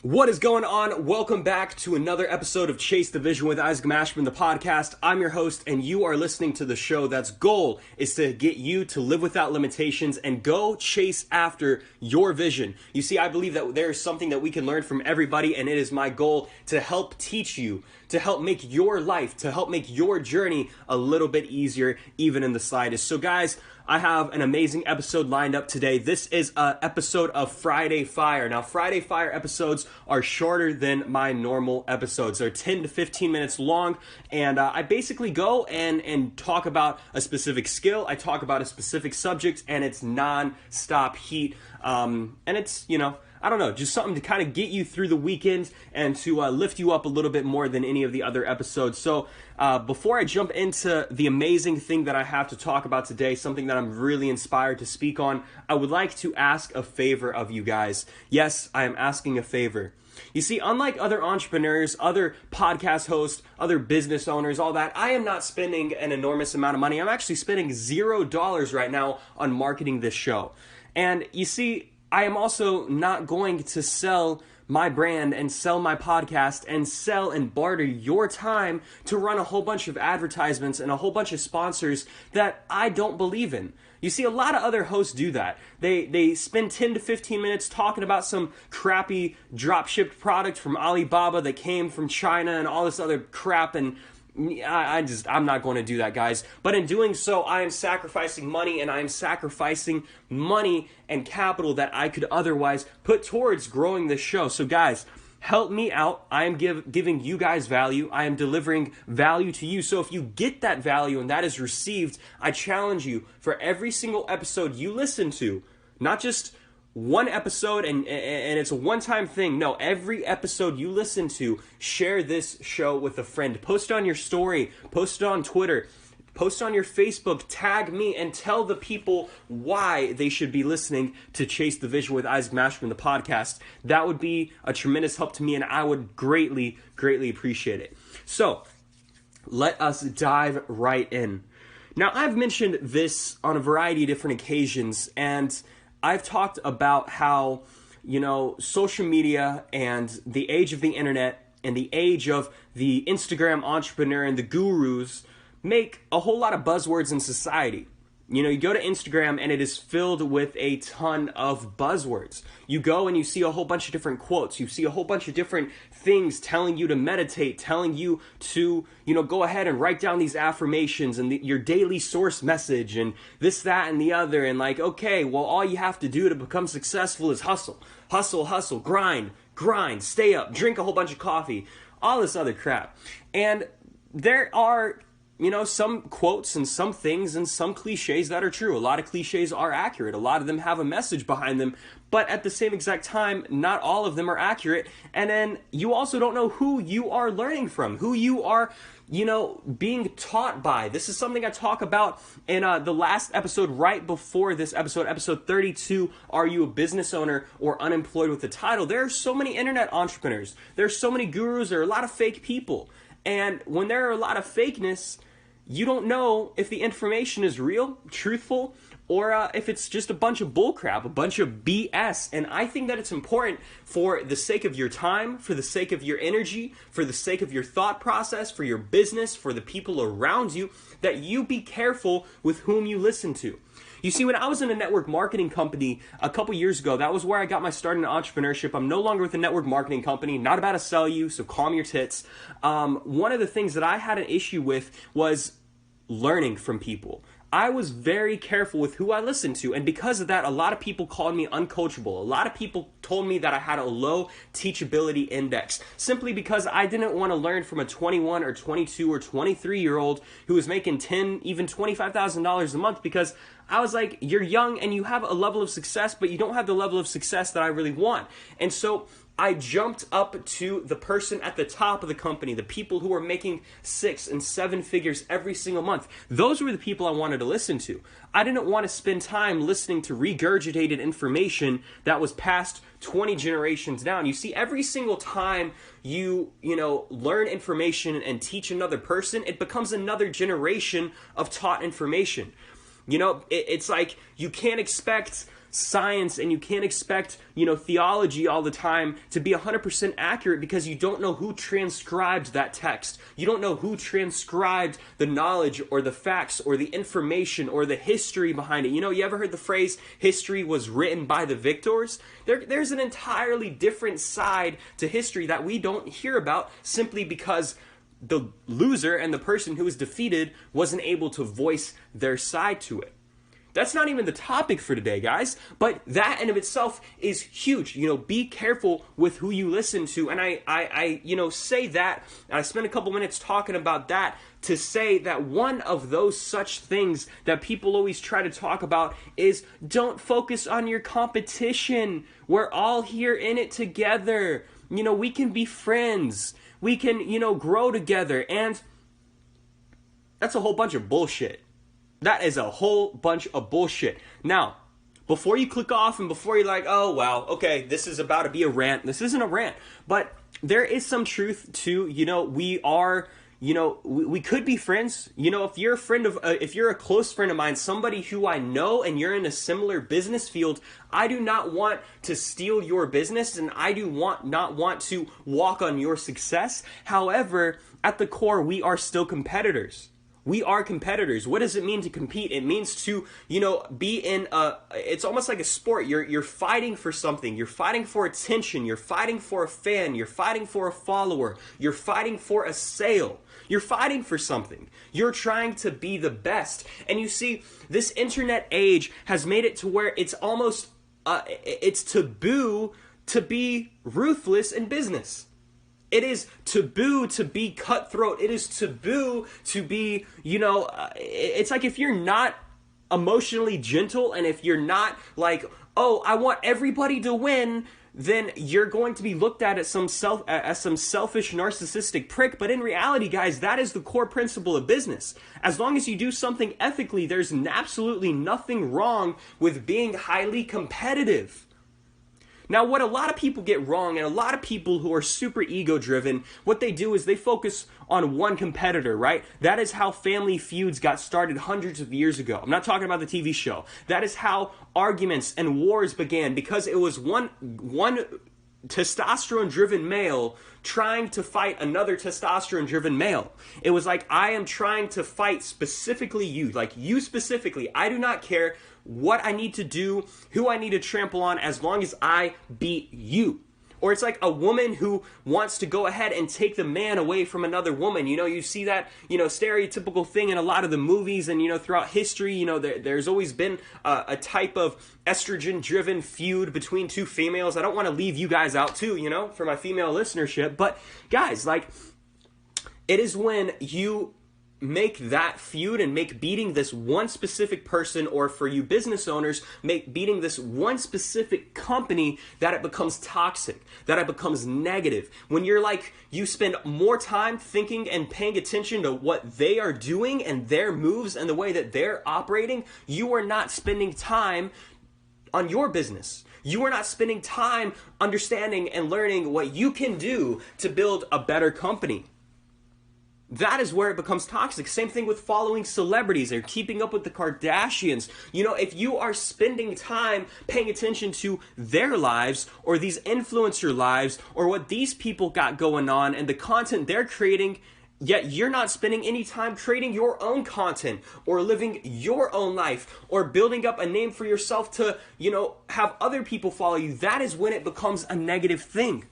What is going on? Welcome back to another episode of Chase the Vision with Mashman, the podcast. I'm your host, and you are listening to the show that's goal is to get you to live without limitations and go chase after your vision. You see, I believe that there is something that we can learn from everybody, and it is my goal to help teach you, to help make your life, to help make your journey a little bit easier, even in the slightest. So guys, I have an amazing episode lined up today. This is an episode of Friday Fire. Now, Friday Fire episodes are shorter than my normal episodes. They're 10 to 15 minutes long, and I basically go and talk about a specific skill. I talk about a specific subject, and it's non-stop heat. And it's, I don't know, just something to kind of get you through the weekend and to lift you up a little bit more than any of the other episodes. So before I jump into the amazing thing that I have to talk about today, something that I'm really inspired to speak on, I would like to ask a favor of you guys. Yes, I am asking a favor. You see, unlike other entrepreneurs, other podcast hosts, other business owners, all that, I am not spending an enormous amount of money. I'm actually spending $0 right now on marketing this show. And you see, I am also not going to sell my brand and sell my podcast and sell and barter your time to run a whole bunch of advertisements and a whole bunch of sponsors that I don't believe in. You see, a lot of other hosts do that. They spend 10 to 15 minutes talking about some crappy drop-shipped product from Alibaba that came from China and all this other crap, and I'm not going to do that, guys. But in doing so, I am sacrificing money, and I am sacrificing money and capital that I could otherwise put towards growing this show. So guys, help me out. I am giving you guys value. I am delivering value to you. So if you get that value and that is received, I challenge you for every single episode you listen to, not just one episode and it's a one-time thing. No, every episode you listen to, share this show with a friend. Post it on your story, post it on Twitter, post it on your Facebook, tag me, and tell the people why they should be listening to Chase the Vision with Mashman, the podcast. That would be a tremendous help to me, and I would greatly, greatly appreciate it. So, let us dive right in. Now, I've mentioned this on a variety of different occasions, and I've talked about how, social media and the age of the internet and the age of the Instagram entrepreneur and the gurus make a whole lot of buzzwords in society. You go to Instagram and it is filled with a ton of buzzwords. You go and you see a whole bunch of different quotes. You see a whole bunch of different things telling you to meditate, telling you to, go ahead and write down these affirmations and your daily source message and this, that, and the other. And okay, well, all you have to do to become successful is hustle, hustle, hustle, grind, stay up, drink a whole bunch of coffee, all this other crap. And there are some quotes and some things and some cliches that are true. A lot of cliches are accurate. A lot of them have a message behind them, but at the same exact time, not all of them are accurate. And then you also don't know who you are learning from, who you are, being taught by. This is something I talk about in the last episode right before this episode, episode 32, Are You a Business Owner or Unemployed with a Title? There are so many internet entrepreneurs. There are so many gurus. There are a lot of fake people. And when there are a lot of fakeness, you don't know if the information is real, truthful, or if it's just a bunch of bullcrap, a bunch of BS. And I think that it's important for the sake of your time, for the sake of your energy, for the sake of your thought process, for your business, for the people around you, that you be careful with whom you listen to. You see, when I was in a network marketing company a couple years ago, that was where I got my start in entrepreneurship. I'm no longer with a network marketing company, not about to sell you, so calm your tits. One of the things that I had an issue with was learning from people. I was very careful with who I listened to, and because of that, a lot of people called me uncoachable. A lot of people told me that I had a low teachability index, simply because I didn't want to learn from a 21 or 22 or 23-year-old who was making $10, even $25,000 a month, because I was like, you're young and you have a level of success, but you don't have the level of success that I really want. And so I jumped up to the person at the top of the company, the people who were making 6 and 7 figures every single month. Those were the people I wanted to listen to. I didn't want to spend time listening to regurgitated information that was passed 20 generations down. You see, every single time you learn information and teach another person, it becomes another generation of taught information. It's like you can't expect science and you can't expect, theology all the time to be 100% accurate because you don't know who transcribed that text. You don't know who transcribed the knowledge or the facts or the information or the history behind it. You ever heard the phrase, history was written by the victors? There's an entirely different side to history that we don't hear about simply because the loser and the person who was defeated wasn't able to voice their side to it. That's not even the topic for today, guys, but that in of itself is huge. Be careful with who you listen to. And I say that, and I spent a couple minutes talking about that to say that one of those such things that people always try to talk about is don't focus on your competition. We're all here in it together. We can be friends. We can, grow together. And that's a whole bunch of bullshit. That is a whole bunch of bullshit. Now, before you click off and before you're like, oh, wow, okay, this is about to be a rant. This isn't a rant. But there is some truth to, we are, we could be friends. If you're if you're a close friend of mine, somebody who I know and you're in a similar business field, I do not want to steal your business and I do not want to walk on your success. However, at the core, we are still competitors. We are competitors. What does it mean to compete? It means to, be in it's almost like a sport. You're fighting for something. You're fighting for attention. You're fighting for a fan. You're fighting for a follower. You're fighting for a sale. You're fighting for something. You're trying to be the best. And you see, this internet age has made it to where it's almost, it's taboo to be ruthless in business. It is taboo to be cutthroat. It is taboo to be, it's like if you're not emotionally gentle and if you're not like, oh, I want everybody to win, then you're going to be looked at as some selfish, narcissistic prick. But in reality, guys, that is the core principle of business. As long as you do something ethically, there's absolutely nothing wrong with being highly competitive. Now, what a lot of people get wrong, and a lot of people who are super ego-driven, what they do is they focus on one competitor, right? That is how Family Feuds got started hundreds of years ago. I'm not talking about the TV show. That is how arguments and wars began, because it was one testosterone-driven male trying to fight another testosterone-driven male. It was like, I am trying to fight specifically you, like you specifically. I do not care what I need to do, who I need to trample on, as long as I beat you. Or it's like a woman who wants to go ahead and take the man away from another woman. You see that, stereotypical thing in a lot of the movies and, throughout history, there's always been a type of estrogen-driven feud between two females. I don't want to leave you guys out too, for my female listenership. But guys, like, it is when you make that feud and make beating this one specific person, or for you business owners, make beating this one specific company, that it becomes toxic, that it becomes negative. When you're like, you spend more time thinking and paying attention to what they are doing and their moves and the way that they're operating, you are not spending time on your business. You are not spending time understanding and learning what you can do to build a better company. That is where it becomes toxic. Same thing with following celebrities or keeping up with the Kardashians. If you are spending time paying attention to their lives or these influencer lives or what these people got going on and the content they're creating, yet you're not spending any time creating your own content or living your own life or building up a name for yourself to, have other people follow you, that is when it becomes a negative thing.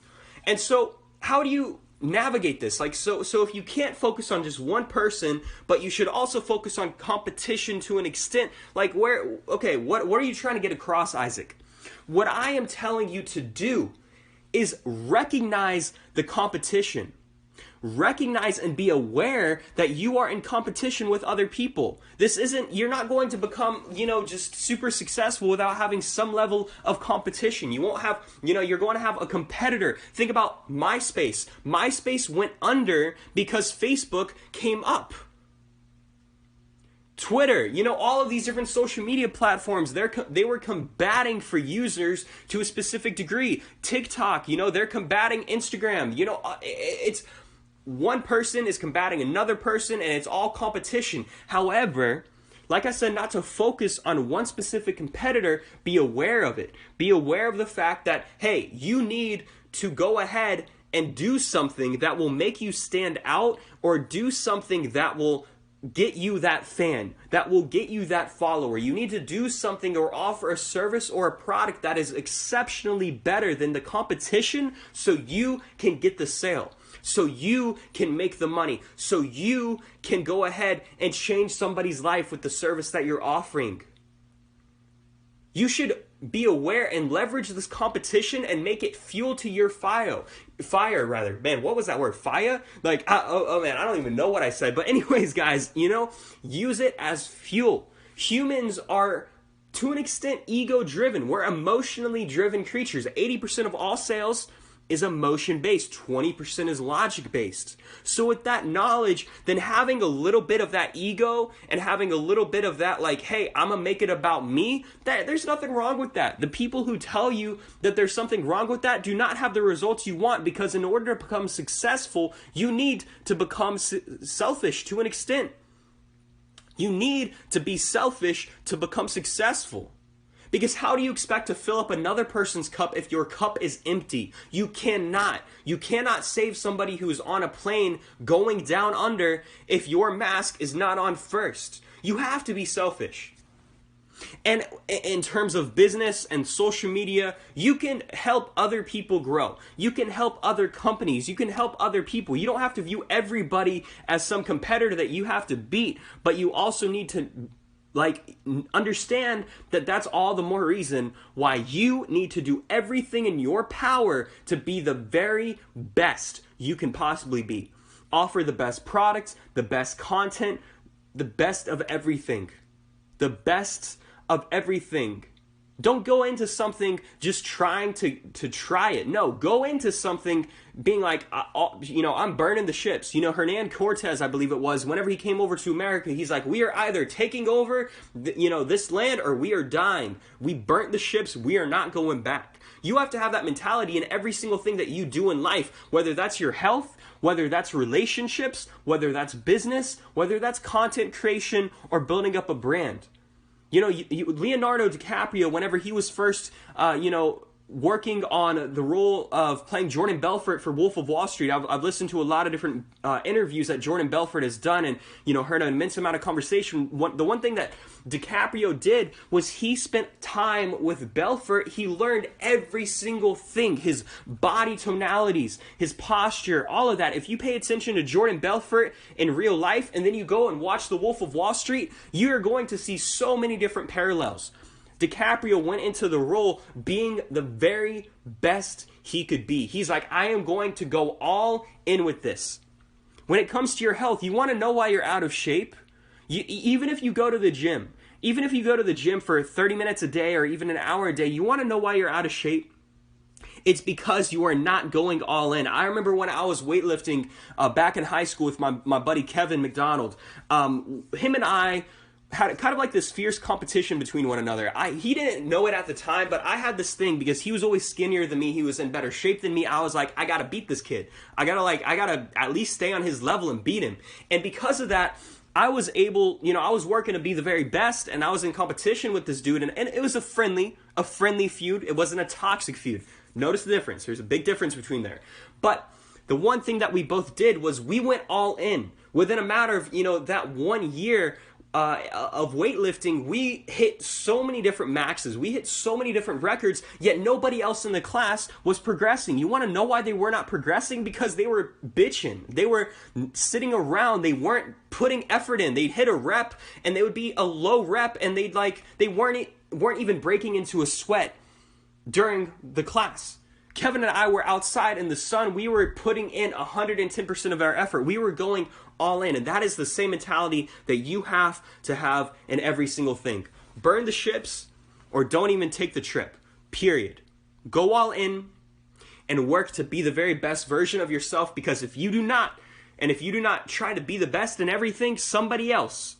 And so how do you navigate this? So if you can't focus on just one person, but you should also focus on competition to an extent, like what are you trying to get across, Isaac? What I am telling you to do is recognize the competition. Recognize and be aware that you are in competition with other people. You're not going to become, just super successful without having some level of competition. You won't have, you're going to have a competitor. Think about MySpace. MySpace went under because Facebook came up. Twitter, all of these different social media platforms, they were combating for users to a specific degree. TikTok, they're combating Instagram. It's one person is combating another person, and it's all competition. However, like I said, not to focus on one specific competitor. Be aware of it. Be aware of the fact that, hey, you need to go ahead and do something that will make you stand out, or do something that will get you that fan, that will get you that follower. You need to do something or offer a service or a product that is exceptionally better than the competition, so you can get the sale, so you can make the money, so you can go ahead and change somebody's life with the service that you're offering. You should be aware and leverage this competition and make it fuel to your fire. Man, what was that word? Fire? Like, man, I don't even know what I said. But anyways, guys, use it as fuel. Humans are, to an extent, ego-driven. We're emotionally driven creatures. 80% of all sales is emotion-based. 20% is logic-based. So with that knowledge, then having a little bit of that ego and having a little bit of that, like, hey, I'm going to make it about me, there's nothing wrong with that. The people who tell you that there's something wrong with that do not have the results you want, because in order to become successful, you need to become selfish to an extent. You need to be selfish to become successful. Because how do you expect to fill up another person's cup if your cup is empty? You cannot. You cannot save somebody who is on a plane going down under if your mask is not on first. You have to be selfish. And in terms of business and social media, you can help other people grow. You can help other companies. You can help other people. You don't have to view everybody as some competitor that you have to beat, but you also need to understand that that's all the more reason why you need to do everything in your power to be the very best you can possibly be. Offer the best products, the best content, the best of everything. The best of everything. Don't go into something just trying to try it. No, go into something being like, I'm burning the ships. Hernan Cortez, I believe it was, whenever he came over to America, he's like, we are either taking over, this land, or we are dying. We burnt the ships. We are not going back. You have to have that mentality in every single thing that you do in life, whether that's your health, whether that's relationships, whether that's business, whether that's content creation, or building up a brand. Leonardo DiCaprio, whenever he was first, working on the role of playing Jordan Belfort for Wolf of Wall Street, I've listened to a lot of different interviews that Jordan Belfort has done, and heard an immense amount of conversation. The one thing that DiCaprio did was he spent time with Belfort. He learned every single thing, his body tonalities, his posture, all of that. If you pay attention to Jordan Belfort in real life, and then you go and watch The Wolf of Wall Street, you're going to see so many different parallels. DiCaprio went into the role being the very best he could be. He's like, I am going to go all in with this. When it comes to your health, you want to know why you're out of shape? Even if you go to the gym, for 30 minutes a day or even an hour a day, you want to know why you're out of shape? It's because you are not going all in. I remember when I was weightlifting back in high school with my buddy Kevin McDonald. Him and I had kind of like this fierce competition between one another. He didn't know it at the time, but I had this thing because he was always skinnier than me. He was in better shape than me. I was like, I gotta beat this kid. I gotta at least stay on his level and beat him. And because of that, I was able, I was working to be the very best, and I was in competition with this dude, and it was a friendly feud. It wasn't a toxic feud. Notice the difference. There's a big difference between there. But the one thing that we both did was we went all in. Within a matter of, that 1 year, of weightlifting, we hit so many different maxes. We hit so many different records, yet nobody else in the class was progressing. You want to know why they were not progressing? Because they were bitching. They were sitting around. They weren't putting effort in. They'd hit a rep, and they would be a low rep, and they weren't even breaking into a sweat during the class. Kevin and I were outside in the sun. We were putting in 110% of our effort. We were going all in. And that is the same mentality that you have to have in every single thing. Burn the ships or don't even take the trip. Period. Go all in and work to be the very best version of yourself, because if you do not try to be the best in everything, somebody else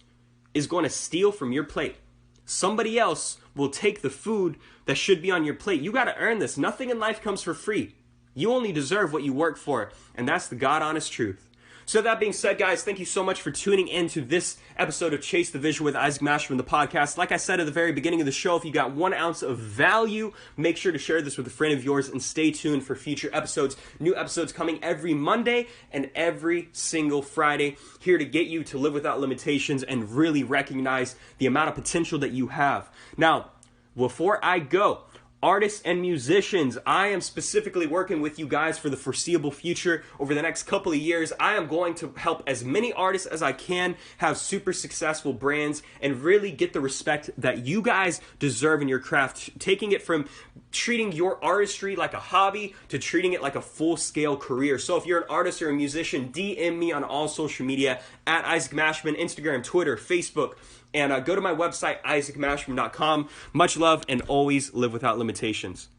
is going to steal from your plate. Somebody else will take the food that should be on your plate. You got to earn this. Nothing in life comes for free. You only deserve what you work for, and that's the God honest truth. So that being said, guys, thank you so much for tuning in to this episode of Chase the Vision with Isaac Mashman, the podcast. Like I said at the very beginning of the show, if you got 1 ounce of value, make sure to share this with a friend of yours and stay tuned for future episodes. New episodes coming every Monday and every single Friday, here to get you to live without limitations and really recognize the amount of potential that you have. Now, before I go, artists and musicians, I am specifically working with you guys for the foreseeable future. Over the next couple of years, I am going to help as many artists as I can have super successful brands and really get the respect that you guys deserve in your craft, taking it from treating your artistry like a hobby to treating it like a full-scale career. So if you're an artist or a musician, DM me on all social media at Isaac Mashman, Instagram, Twitter, Facebook, and go to my website, isaacmashman.com. Much love, and always live without limitations.